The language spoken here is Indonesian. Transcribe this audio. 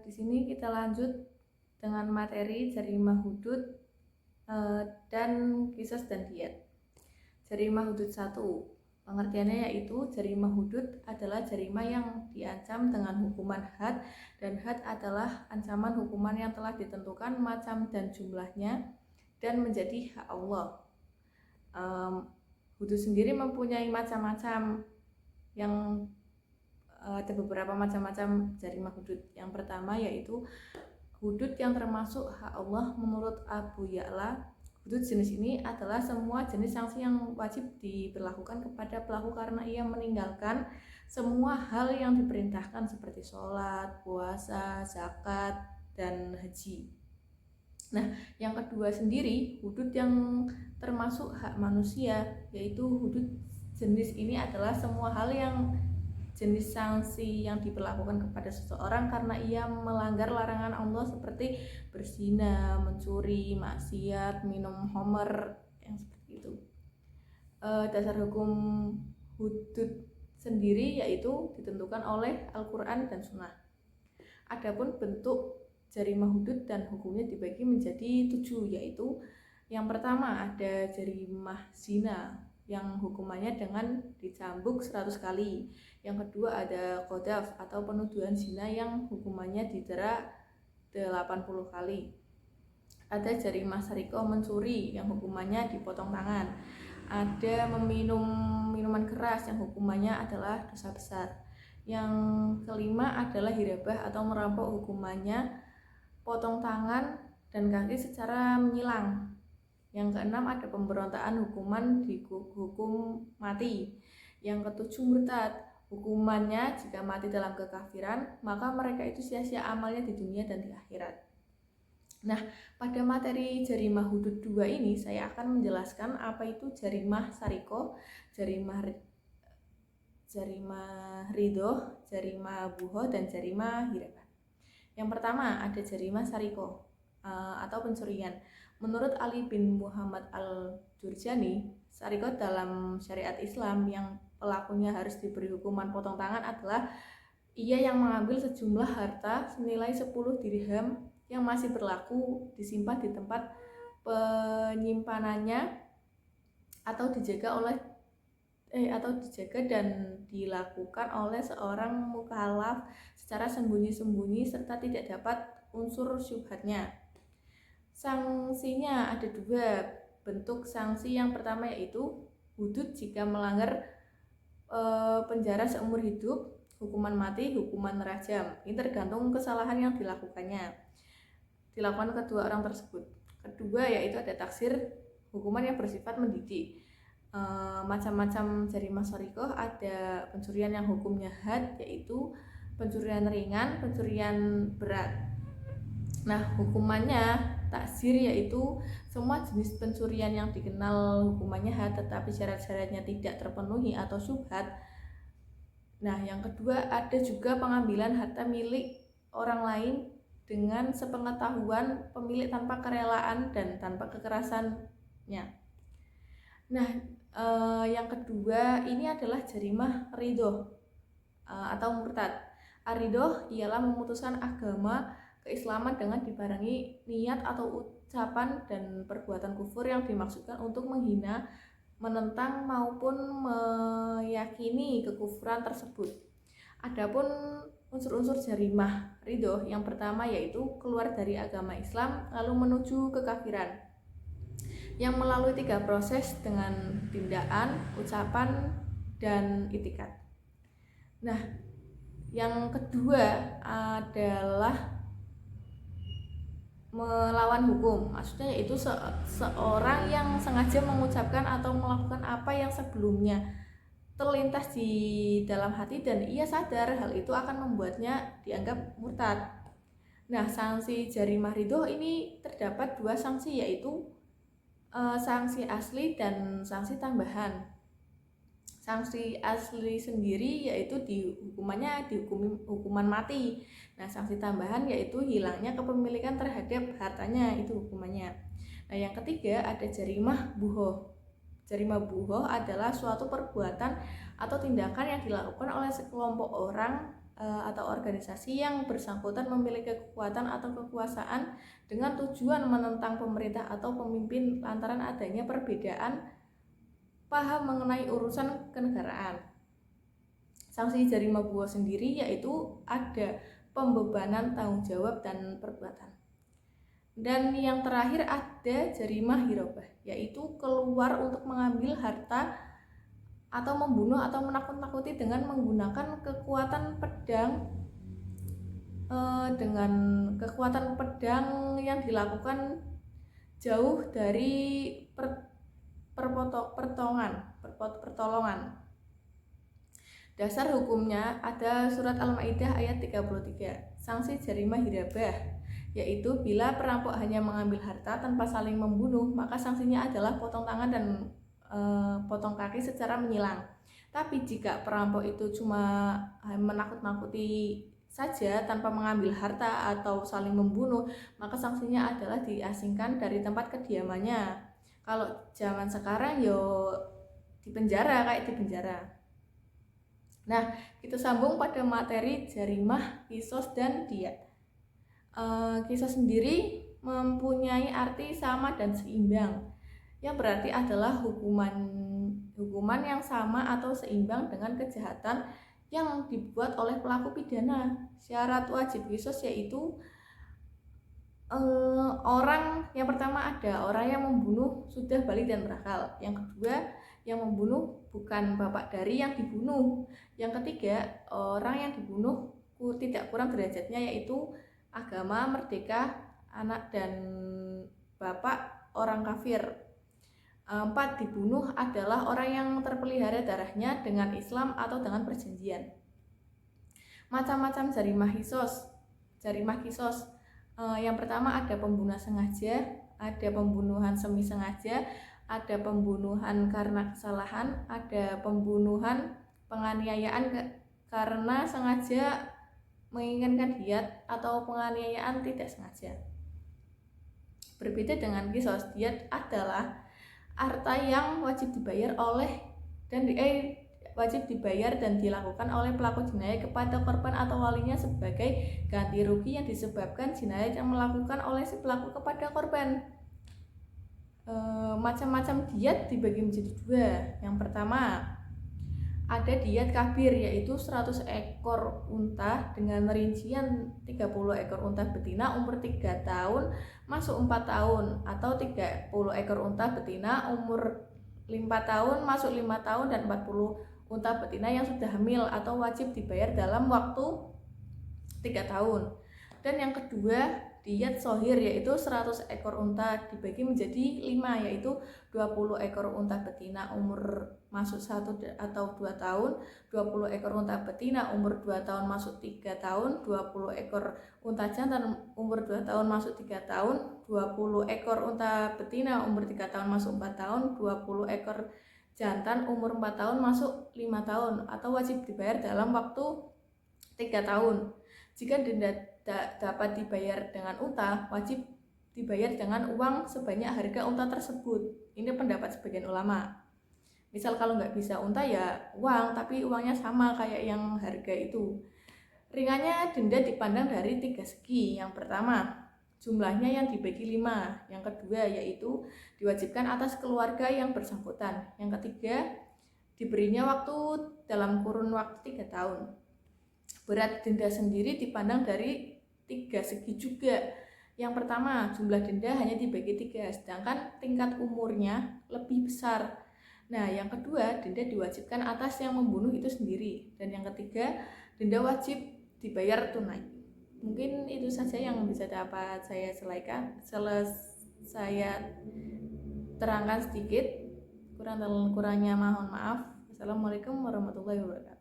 Di sini kita lanjut dengan materi jarimah hudud dan qisas dan diyat. Jarimah hudud 1, pengertiannya yaitu jarimah hudud adalah jarimah yang diancam dengan hukuman had, dan had adalah ancaman hukuman yang telah ditentukan macam dan jumlahnya dan menjadi hak Allah. Hudud sendiri mempunyai macam-macam, yang ada beberapa macam-macam jarimah hudud. Yang pertama yaitu hudud yang termasuk hak Allah menurut Abu Ya'la. Hudud jenis ini adalah semua jenis sanksi yang wajib diberlakukan kepada pelaku karena ia meninggalkan semua hal yang diperintahkan seperti sholat, puasa, zakat, dan haji. Nah, yang kedua sendiri, hudud yang termasuk hak manusia, yaitu hudud jenis ini adalah semua hal yang jenis sanksi yang diberlakukan kepada seseorang karena ia melanggar larangan Allah seperti berzina, mencuri, maksiat, minum khamr, yang seperti itu. Dasar hukum hudud sendiri yaitu ditentukan oleh Al-Quran dan Sunnah. Adapun bentuk jarimah hudud dan hukumnya dibagi menjadi 7, yaitu yang pertama ada jarimah zina yang hukumannya dengan dicambuk 100 kali. Yang kedua ada qadhaf atau penuduhan zina yang hukumannya didera 80 kali. Ada jarimah sarikoh mencuri yang hukumannya dipotong tangan. Ada meminum minuman keras yang hukumannya adalah dosa besar. Yang kelima adalah hirabah atau merampok, hukumannya potong tangan dan kaki secara menyilang. Yang keenam ada pemberontakan, hukuman dihukum mati. Yang ketujuh murtad, hukumannya jika mati dalam kekafiran maka mereka itu sia-sia amalnya di dunia dan di akhirat. Nah, pada materi jarimah hudud 2 ini saya akan menjelaskan apa itu jarimah sarikoh, jarimah ridho, jarimah buho, dan jarimah hirabah. Yang pertama ada jarimah sarikoh atau pencurian. Menurut Ali bin Muhammad al-Jurjani, sarikoh dalam syariat Islam yang pelakunya harus diberi hukuman potong tangan adalah ia yang mengambil sejumlah harta senilai 10 dirham yang masih berlaku disimpan di tempat penyimpanannya atau dijaga dan dilakukan oleh seorang mukallaf secara sembunyi-sembunyi serta tidak dapat unsur syubhatnya. Sanksinya ada 2 bentuk sanksi. Yang pertama yaitu hudud jika melanggar penjara seumur hidup, hukuman mati, hukuman rajam. Ini tergantung kesalahan yang dilakukan kedua orang tersebut. Kedua yaitu ada taksir, hukuman yang bersifat mendidik. Macam-macam jarimah sarikoh, ada pencurian yang hukumnya had, yaitu pencurian ringan, pencurian berat. Nah, hukumannya taksir, yaitu semua jenis pencurian yang dikenal hukumannya had tetapi syarat-syaratnya tidak terpenuhi atau syubhat. Nah, yang kedua ada juga pengambilan harta milik orang lain dengan sepengetahuan pemilik tanpa kerelaan dan tanpa kekerasannya. Nah, yang kedua ini adalah jarimah ridho atau murtad. Ar-ridho ialah memutuskan agama keislaman dengan dibarengi niat atau ucapan dan perbuatan kufur yang dimaksudkan untuk menghina, menentang maupun meyakini kekufuran tersebut. Adapun unsur-unsur jarimah ridho yang pertama yaitu keluar dari agama Islam lalu menuju kekafiran, yang melalui 3 proses dengan tindakan, ucapan, dan itikad. Nah, yang kedua adalah melawan hukum, maksudnya yaitu seorang yang sengaja mengucapkan atau melakukan apa yang sebelumnya terlintas di dalam hati dan ia sadar hal itu akan membuatnya dianggap murtad. Nah, sanksi jarimah ridho ini terdapat 2 sanksi, yaitu sanksi asli dan sanksi tambahan. Sanksi asli sendiri yaitu hukuman mati. Nah, sanksi tambahan yaitu hilangnya kepemilikan terhadap hartanya, itu hukumannya. Nah, yang ketiga ada jarimah buho. Jarimah buho adalah suatu perbuatan atau tindakan yang dilakukan oleh sekelompok orang atau organisasi yang bersangkutan memiliki kekuatan atau kekuasaan dengan tujuan menentang pemerintah atau pemimpin lantaran adanya perbedaan paham mengenai urusan kenegaraan. Sanksi jarima buah sendiri yaitu ada pembebanan tanggung jawab dan perbuatan. Dan yang terakhir ada jarima hirobah, yaitu keluar untuk mengambil harta atau membunuh atau menakut-nakuti dengan menggunakan kekuatan pedang yang dilakukan jauh dari pertolongan. Dasar hukumnya ada surat Al-Maidah ayat 33. Sanksi jarima hirabah, yaitu bila perampok hanya mengambil harta tanpa saling membunuh, maka sanksinya adalah potong tangan dan potong kaki secara menyilang. Tapi jika perampok itu cuma menakut-nakuti saja tanpa mengambil harta atau saling membunuh, maka sanksinya adalah diasingkan dari tempat kediamannya. Kalau zaman sekarang yo dipenjara, kayak dipenjara. Nah, kita sambung pada materi jarimah, kisos, dan diat. Kisos sendiri mempunyai arti sama dan seimbang, yang berarti adalah hukuman yang sama atau seimbang dengan kejahatan yang dibuat oleh pelaku pidana. Syarat wajib kisos yaitu yang pertama ada orang yang membunuh sudah balik dan berakal. Yang kedua, yang membunuh bukan bapak dari yang dibunuh. Yang ketiga, orang yang dibunuh tidak kurang derajatnya yaitu agama, merdeka, anak dan bapak orang kafir. 4, dibunuh adalah orang yang terpelihara darahnya dengan Islam atau dengan perjanjian. Macam-macam jarimah kisos. Yang pertama ada pembunuhan sengaja, ada pembunuhan semi sengaja, ada pembunuhan karena kesalahan, ada pembunuhan penganiayaan karena sengaja menginginkan diat, atau penganiayaan tidak sengaja. Berbeda dengan kisos, diat adalah harta yang wajib dibayar dan dilakukan oleh pelaku jinayah kepada korban atau walinya sebagai ganti rugi yang disebabkan jinayah yang melakukan oleh si pelaku kepada korban. Macam-macam diat dibagi menjadi 2. Yang pertama ada diat kabir, yaitu 100 ekor unta dengan rincian 30 ekor unta betina umur 3 tahun masuk 4 tahun, atau 30 ekor unta betina umur 5 tahun masuk 5 tahun, dan 40 unta betina yang sudah hamil atau wajib dibayar dalam waktu 3 tahun. Dan yang kedua, diat sohir, yaitu 100 ekor unta dibagi menjadi 5, yaitu 20 ekor unta betina umur masuk 1 atau 2 tahun, 20 ekor unta betina umur 2 tahun masuk 3 tahun, 20 ekor unta jantan umur 2 tahun masuk 3 tahun, 20 ekor unta betina umur 3 tahun masuk 4 tahun, 20 ekor jantan umur 4 tahun masuk 5 tahun, atau wajib dibayar dalam waktu 3 tahun. Jika denda dapat dibayar dengan unta, wajib dibayar dengan uang sebanyak harga unta tersebut. Ini pendapat sebagian ulama. Misal kalau nggak bisa unta ya uang, tapi uangnya sama kayak yang harga itu. Ringannya denda dipandang dari 3 segi. Yang pertama, jumlahnya yang dibagi 5. Yang kedua, yaitu diwajibkan atas keluarga yang bersangkutan. Yang ketiga, diberinya waktu dalam kurun waktu 3 tahun. Berat denda sendiri dipandang dari 3 segi juga. Yang pertama, jumlah denda hanya dibagi 3, sedangkan tingkat umurnya lebih besar. Nah, yang kedua, denda diwajibkan atas yang membunuh itu sendiri. Dan yang ketiga, denda wajib dibayar tunai. Mungkin itu saja yang bisa dapat saya terangkan sedikit. Kurang-kurangnya mohon maaf. Assalamualaikum warahmatullahi wabarakatuh.